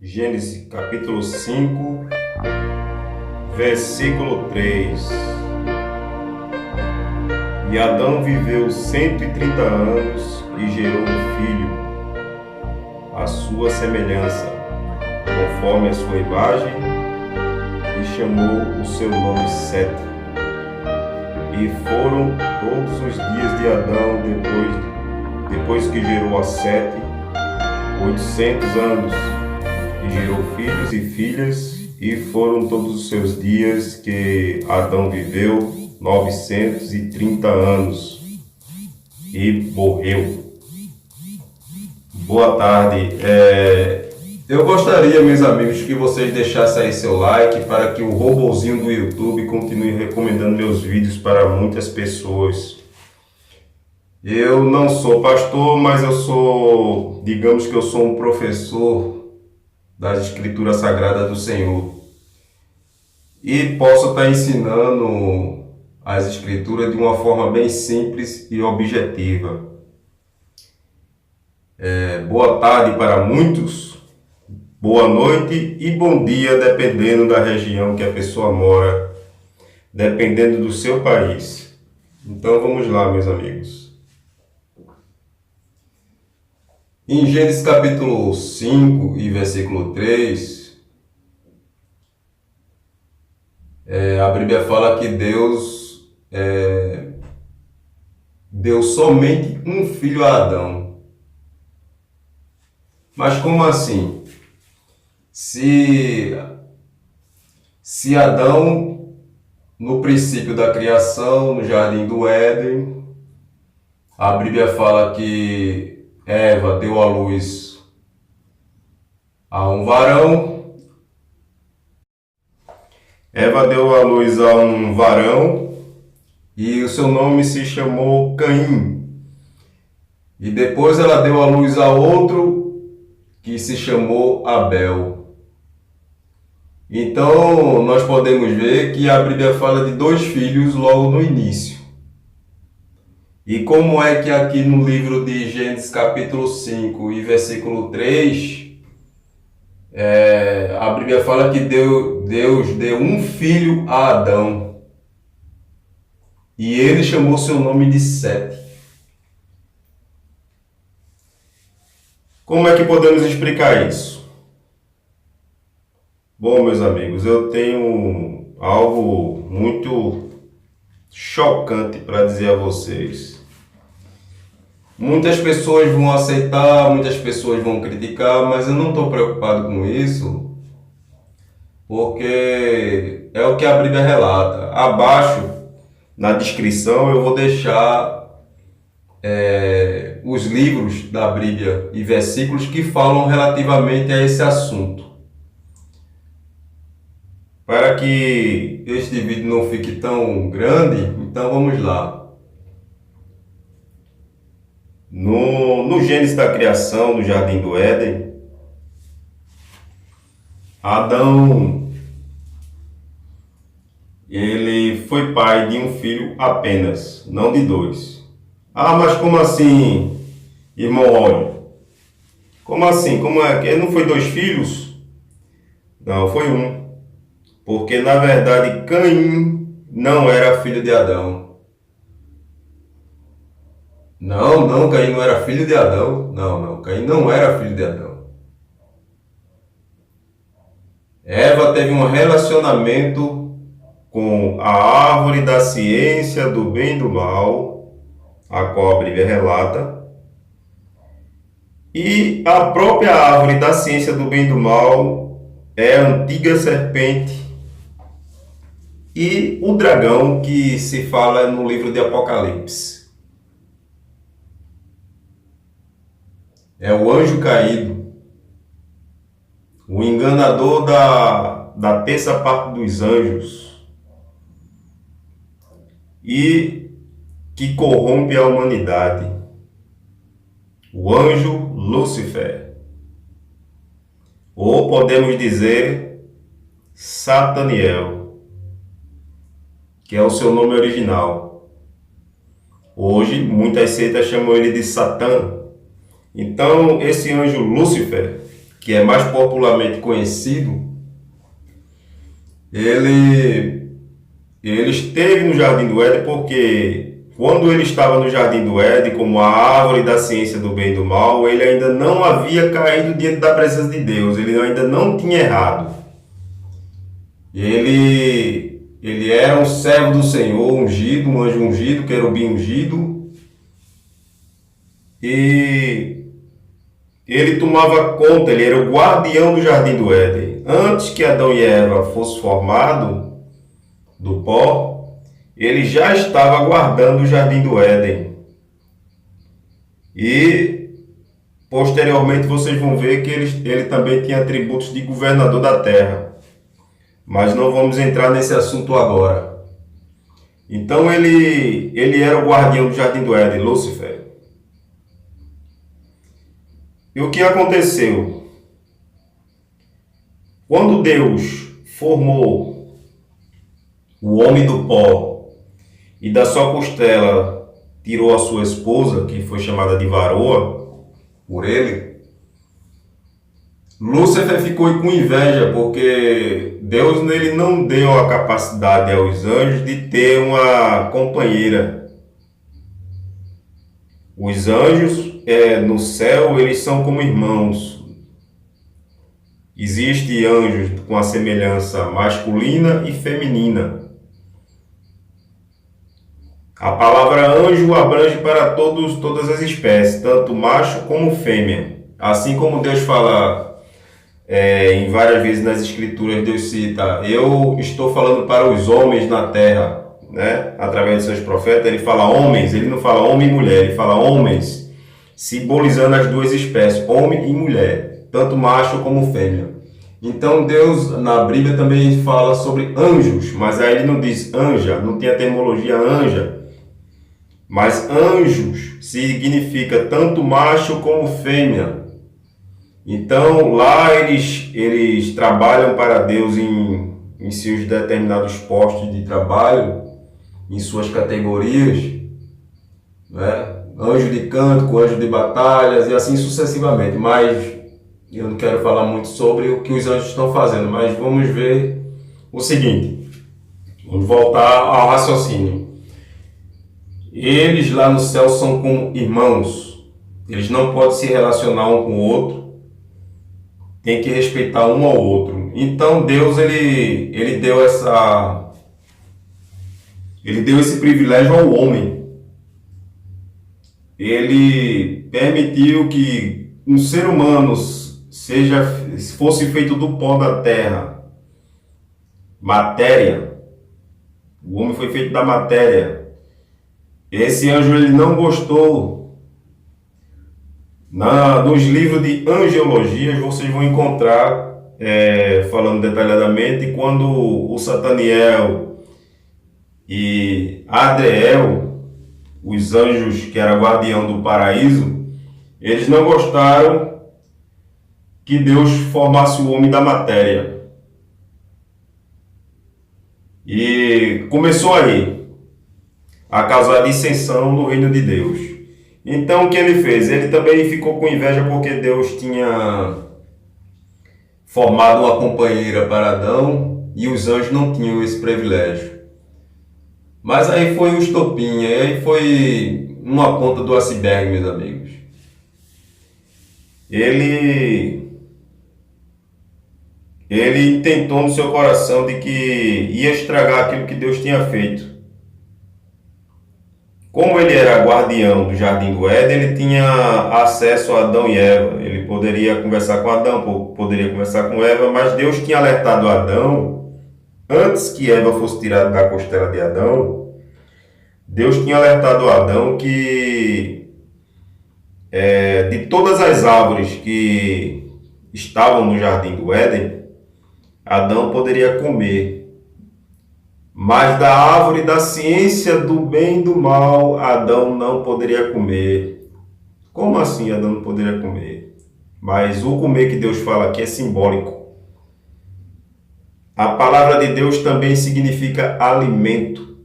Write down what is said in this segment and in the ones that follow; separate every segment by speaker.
Speaker 1: Gênesis capítulo 5, versículo 3. E Adão viveu 130 anos e gerou um filho, à sua semelhança, conforme a sua imagem, e chamou o seu nome Sete. E foram todos os dias de Adão depois que gerou a Sete, 800 anos. E gerou filhos e filhas, e foram todos os seus dias que Adão viveu 930 anos e morreu. Boa tarde. Eu gostaria, meus amigos, que vocês deixassem aí seu like para que o robozinho do YouTube continue recomendando meus vídeos para muitas pessoas. Eu não sou pastor, mas digamos que eu sou um professor das Escrituras Sagradas do Senhor. E posso estar ensinando as Escrituras de uma forma bem simples e objetiva. Boa tarde para muitos, boa noite e bom dia, dependendo da região que a pessoa mora, dependendo do seu país. Então vamos lá, meus amigos. Em Gênesis capítulo 5 e versículo 3, a Bíblia fala que Deus deu somente um filho a Adão. Mas como assim? Se Adão, no princípio da criação, no jardim do Éden, a Bíblia fala que Eva deu à luz a um varão. Eva deu à luz a um varão e o seu nome se chamou Caim. E depois ela deu à luz a outro que se chamou Abel. Então nós podemos ver que a Bíblia fala de dois filhos logo no início. E como é que aqui no livro de Gênesis capítulo 5 e versículo 3, a Bíblia fala que Deus deu um filho a Adão. E ele chamou seu nome de Sete. Como é que podemos explicar isso? Bom, meus amigos, eu tenho algo muito chocante para dizer a vocês. Muitas pessoas vão aceitar, muitas pessoas vão criticar, mas eu não estou preocupado com isso, porque é o que a Bíblia relata. Abaixo, na descrição, eu vou deixar os livros da Bíblia e versículos que falam relativamente a esse assunto. Para que este vídeo não fique tão grande, então vamos lá. No Gênesis da criação, no Jardim do Éden, Adão, ele foi pai de um filho apenas, não de dois. Ah, mas como assim, irmão Olho? Como assim? Como é que ele não foi dois filhos? Não, foi um. Porque na verdade Caim não era filho de Adão. Não, Caim não era filho de Adão. Não, Caim não era filho de Adão. Eva teve um relacionamento com a árvore da ciência do bem e do mal, a qual a Bíblia relata. E a própria árvore da ciência do bem e do mal é a antiga serpente e o dragão que se fala no livro de Apocalipse. É o anjo caído, o enganador da terça parte dos anjos, e que corrompe a humanidade. O anjo Lúcifer, ou podemos dizer Sataniel, que é o seu nome original. Hoje muitas seitas chamam ele de Satã. Então esse anjo Lúcifer que é mais popularmente conhecido, ele esteve no Jardim do Éden porque quando ele estava no Jardim do Éden, como a árvore da ciência do bem e do mal, ele ainda não havia caído diante da presença de Deus, ele ainda não tinha errado. Ele era um servo do Senhor, ungido, um anjo ungido, querubim ungido, e ele tomava conta, ele era o guardião do Jardim do Éden. Antes que Adão e Eva fossem formados do pó, ele já estava guardando o Jardim do Éden. E posteriormente vocês vão ver que ele também tinha atributos de governador da terra. Mas não vamos entrar nesse assunto agora. Então ele era o guardião do Jardim do Éden, Lúcifer. E o que aconteceu? Quando Deus formou o homem do pó e da sua costela tirou a sua esposa, que foi chamada de varoa por ele, Lúcifer ficou com inveja, porque Deus nele não deu a capacidade aos anjos de ter uma companheira. Os anjos no céu, eles são como irmãos. Existem anjos com a semelhança masculina e feminina. A palavra anjo abrange para todas as espécies, tanto macho como fêmea. Assim como Deus fala em várias vezes nas escrituras, Deus cita: eu estou falando para os homens na terra, né? Através de seus profetas, ele fala homens, ele não fala homem e mulher, ele fala homens, simbolizando as duas espécies, homem e mulher, tanto macho como fêmea. Então Deus na Bíblia também fala sobre anjos, mas aí ele não diz anja, não tem a terminologia anja, mas anjos significa tanto macho como fêmea. Então lá eles trabalham para Deus em seus determinados postos de trabalho, em suas categorias, né? Anjo de canto, anjo de batalhas e assim sucessivamente. Mas eu não quero falar muito sobre o que os anjos estão fazendo, mas vamos ver o seguinte. Vamos voltar ao raciocínio. Eles lá no céu são como irmãos. Eles não podem se relacionar um com o outro. Tem que respeitar um ao outro. Então Deus ele deu esse privilégio ao homem. Ele permitiu que um ser humano fosse feito do pó da terra, matéria. O homem foi feito da matéria. Esse anjo ele não gostou. Nos livros de angiologia vocês vão encontrar, falando detalhadamente, quando o Sataniel e Adriel, os anjos que eram guardião do paraíso, eles não gostaram que Deus formasse o homem da matéria. E começou aí a causar dissensão no reino de Deus. Então o que ele fez? Ele também ficou com inveja porque Deus tinha formado uma companheira para Adão e os anjos não tinham esse privilégio. Mas aí foi um estopim, aí foi uma ponta do iceberg, meus amigos. Ele intentou no seu coração de que ia estragar aquilo que Deus tinha feito. Como ele era guardião do Jardim do Éden, ele tinha acesso a Adão e Eva. Ele poderia conversar com Adão, poderia conversar com Eva, mas Deus tinha alertado Adão, antes que Eva fosse tirada da costela de Adão, Deus tinha alertado Adão que de todas as árvores que estavam no Jardim do Éden, Adão poderia comer. Mas da árvore da ciência do bem e do mal, Adão não poderia comer. Como assim Adão não poderia comer? Mas o comer que Deus fala aqui é simbólico. A palavra de Deus também significa alimento.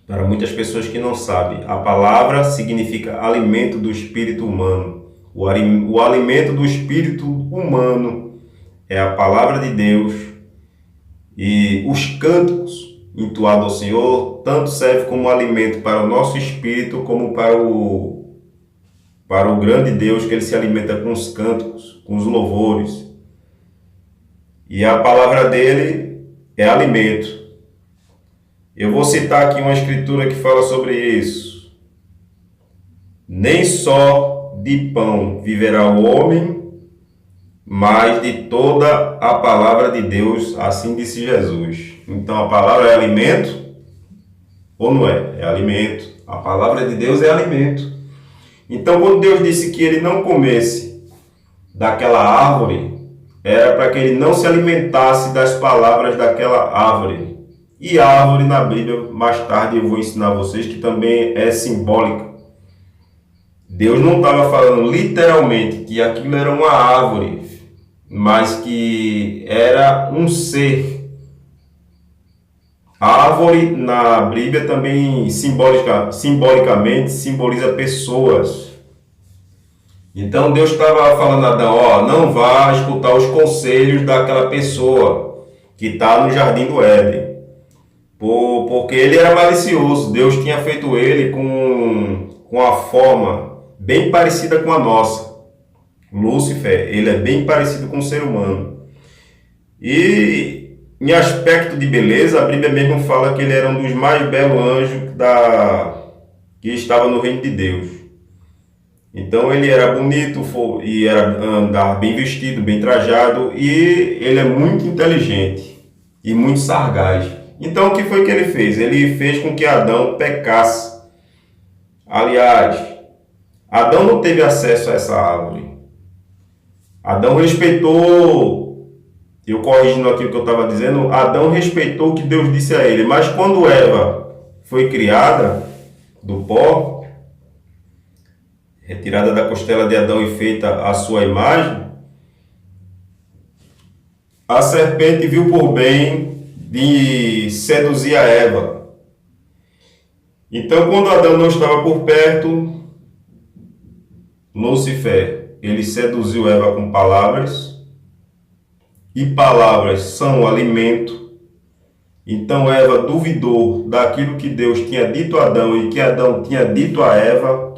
Speaker 1: Para muitas pessoas que não sabem, a palavra significa alimento do espírito humano. O alimento do espírito humano é a palavra de Deus, e os cânticos entoados ao Senhor tanto servem como alimento para o nosso espírito como para o grande Deus, que ele se alimenta com os cânticos, com os louvores. E a palavra dele é alimento. Eu vou citar aqui uma escritura que fala sobre isso. Nem só de pão viverá o homem, mas de toda a palavra de Deus, assim disse Jesus. Então a palavra é alimento ou não é? É alimento. A palavra de Deus é alimento. Então quando Deus disse que ele não comesse daquela árvore, era para que ele não se alimentasse das palavras daquela árvore. E a árvore na Bíblia, mais tarde eu vou ensinar a vocês, que também é simbólica. Deus não estava falando literalmente que aquilo era uma árvore, mas que era um ser. A árvore na Bíblia também simbolicamente simboliza pessoas. Então Deus estava falando a Adão, não vá escutar os conselhos daquela pessoa que está no jardim do Éden. Porque ele era malicioso. Deus tinha feito ele com a forma bem parecida com a nossa. Lúcifer, ele é bem parecido com o ser humano. E em aspecto de beleza, a Bíblia mesmo fala que ele era um dos mais belos anjos que estava no reino de Deus. Então ele era bonito e era andar bem vestido, bem trajado, e ele é muito inteligente e muito sagaz. Então o que foi que ele fez? Ele fez com que Adão pecasse. Aliás, Adão não teve acesso a essa árvore. Adão respeitou, eu corrigindo aqui o que eu estava dizendo, Adão respeitou o que Deus disse a ele. Mas quando Eva foi criada do pó, retirada da costela de Adão e feita a sua imagem, a serpente viu por bem de seduzir a Eva. Então, quando Adão não estava por perto, Lúcifer, ele seduziu Eva com palavras, e palavras são alimento. Então Eva duvidou daquilo que Deus tinha dito a Adão e que Adão tinha dito a Eva,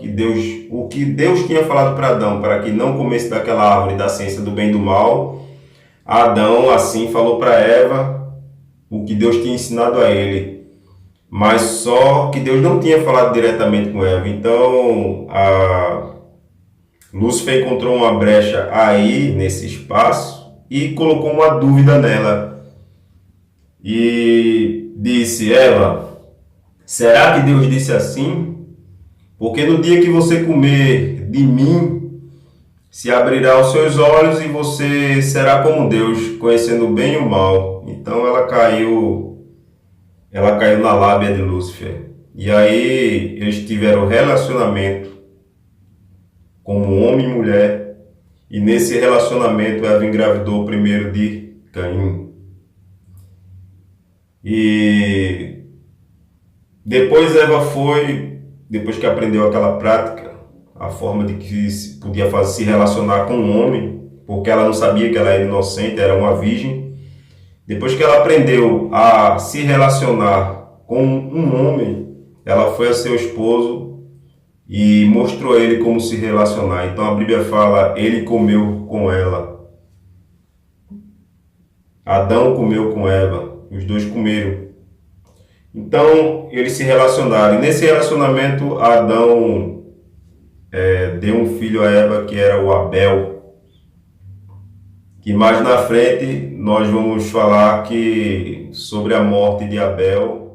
Speaker 1: o que Deus tinha falado para Adão, para que não comesse daquela árvore da ciência do bem e do mal. Adão assim falou para Eva o que Deus tinha ensinado a ele, mas só que Deus não tinha falado diretamente com Eva. Então Lúcifer encontrou uma brecha aí nesse espaço e colocou uma dúvida nela e disse: Eva, será que Deus disse assim? Porque no dia que você comer de mim, se abrirá os seus olhos e você será como Deus, conhecendo o bem e o mal. Então ela caiu na lábia de Lúcifer. E aí eles tiveram relacionamento como homem e mulher. E nesse relacionamento Eva engravidou primeiro de Caim. E depois depois que aprendeu aquela prática, a forma de que se podia se relacionar com um homem, porque ela não sabia que ela era inocente, era uma virgem. Depois que ela aprendeu a se relacionar com um homem, ela foi a seu esposo e mostrou a ele como se relacionar. Então a Bíblia fala, ele comeu com ela. Adão comeu com Eva, os dois comeram. Então eles se relacionaram. E nesse relacionamento, Adão deu um filho a Eva, que era o Abel, que mais na frente nós vamos falar sobre a morte de Abel,